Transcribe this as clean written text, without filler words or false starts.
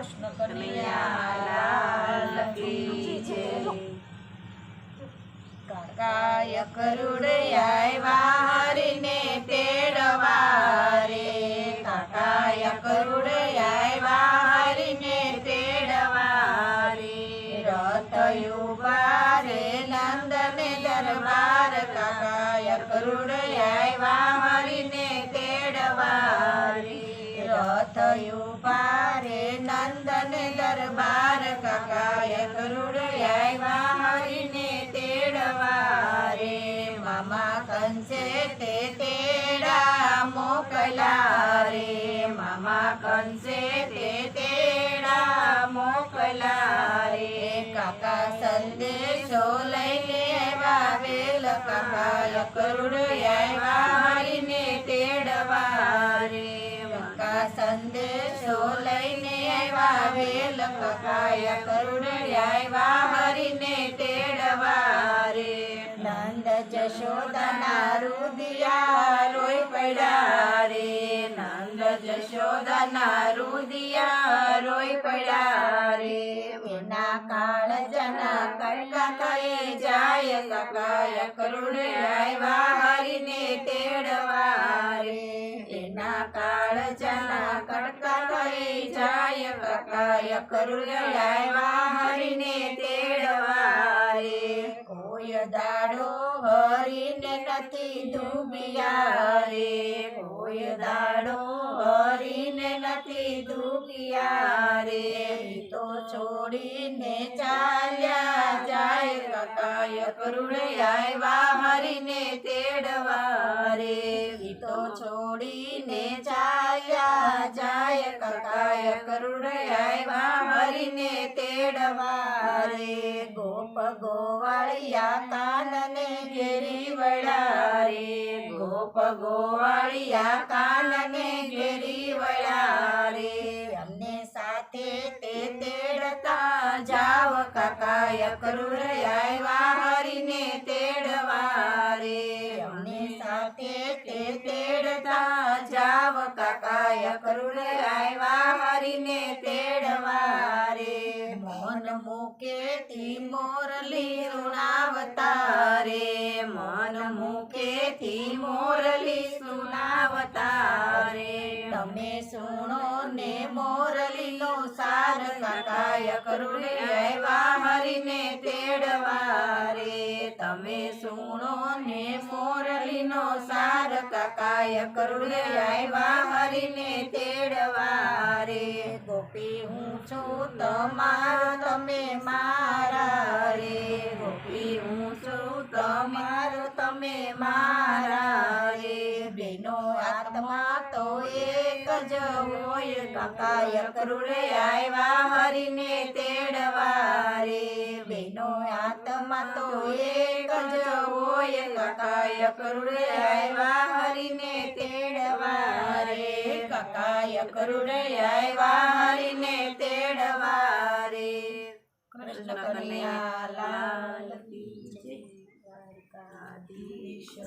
કૃષ્ણ કનૈયા લાલ કી જય। કાકાય ગરુડ આવ્યા હરીને તેડવા રે, કાકાય ગરુડ આવ્યા હરીને તેડવા રે। રથ ઉભા રે નંદને દરબાર, કાકાય ગરુડ આવ્યા હરીને તેડવા રે। રથ ઉભા રે નંદને દરબાર, કાકાય ગરુડ આવ્યા હરીને તેડવા રે। મામા કંસે તે તેડા મોકલા રે, મામા કંસે તે તેડા મોકલા રે। કાકા સંદેશો લઈને આવ્યા વેલ, કાકાય ગરુડ આવ્યા હરીને તેડવા રે। કાકા સંદેશો લઈને આવ્યા વેલ, કાકાય ગરુડ આવ્યા હરીને તેડવા રે। નંદ જશોદાના રુદિયા રોઈ પડ્યા રે, નંદ જશોદાના રુદિયા રોઈ પડ્યા રે। એના કાળજના કડકા થઈ જાય, કાકાય ગરુડ આવ્યા હરીને તેડવા રે। એના કાળજના કડકા થઈ જાય, કાકાય ગરુડ આવ્યા હરીને તેડવા રે। કોઈ દાડો હરીને નથી ડૂબ્યા રે, કોઈ દાડો હરીને નથી ડૂબ્યા રે। તો છોડીને ચાલ્યા જાય, કાકાય ગરુડ આવ્યા હરીને તેડવા રે। તો છોડીને ચાલ્યા જાય, કાકાય ગરુડ આવ્યા હરીને તેડવા રે। ગોપ ગોવાળિયા કાનને ઘેરી વળ્યા રે, ગોપ ગોવાળિયા કાનને ઘેરી વળ્યા રે। અમને સાથે તે તેડતા જાવ, કાકાય ગરુડ આવ્યા હરીને તેડવા રે। અમને સાથે તે તેડતા જાવ, કાકાય ગરુડ આવ્યા હરીને તેડવા રે। મન મુકેથી મોરલી સુણાવતા રે, મન મુકેથી મોરલી સુણાવતા રે। તમે સુણો ને મોરલીનો સાર, કાકાય ગરુડ આવ્યા હરીને તેડવા રે। તમે સુણો ને મોરલીનો સાર, કાકાય ગરુડ આવ્યા હરીને તેડવા રે। ગોપી હું છું તમારો તમે મારા રે, ગોપી હું છું તમારો તમે મારા રે। બેનો આત્મા તો એક જ હોય, કાકાય ગરુડ આવ્યા હરીને તેડવા રે। બેનો આત્મા તો એક જ હોય, કાકાય ગરુડ આવ્યા હરીને તેડવા રે। કાકાય ગરુડ આવ્યા હરીને તેડવા રે। કૃષ્ણ કનૈયા લાલ કી જય। દ્વારકાધીશ।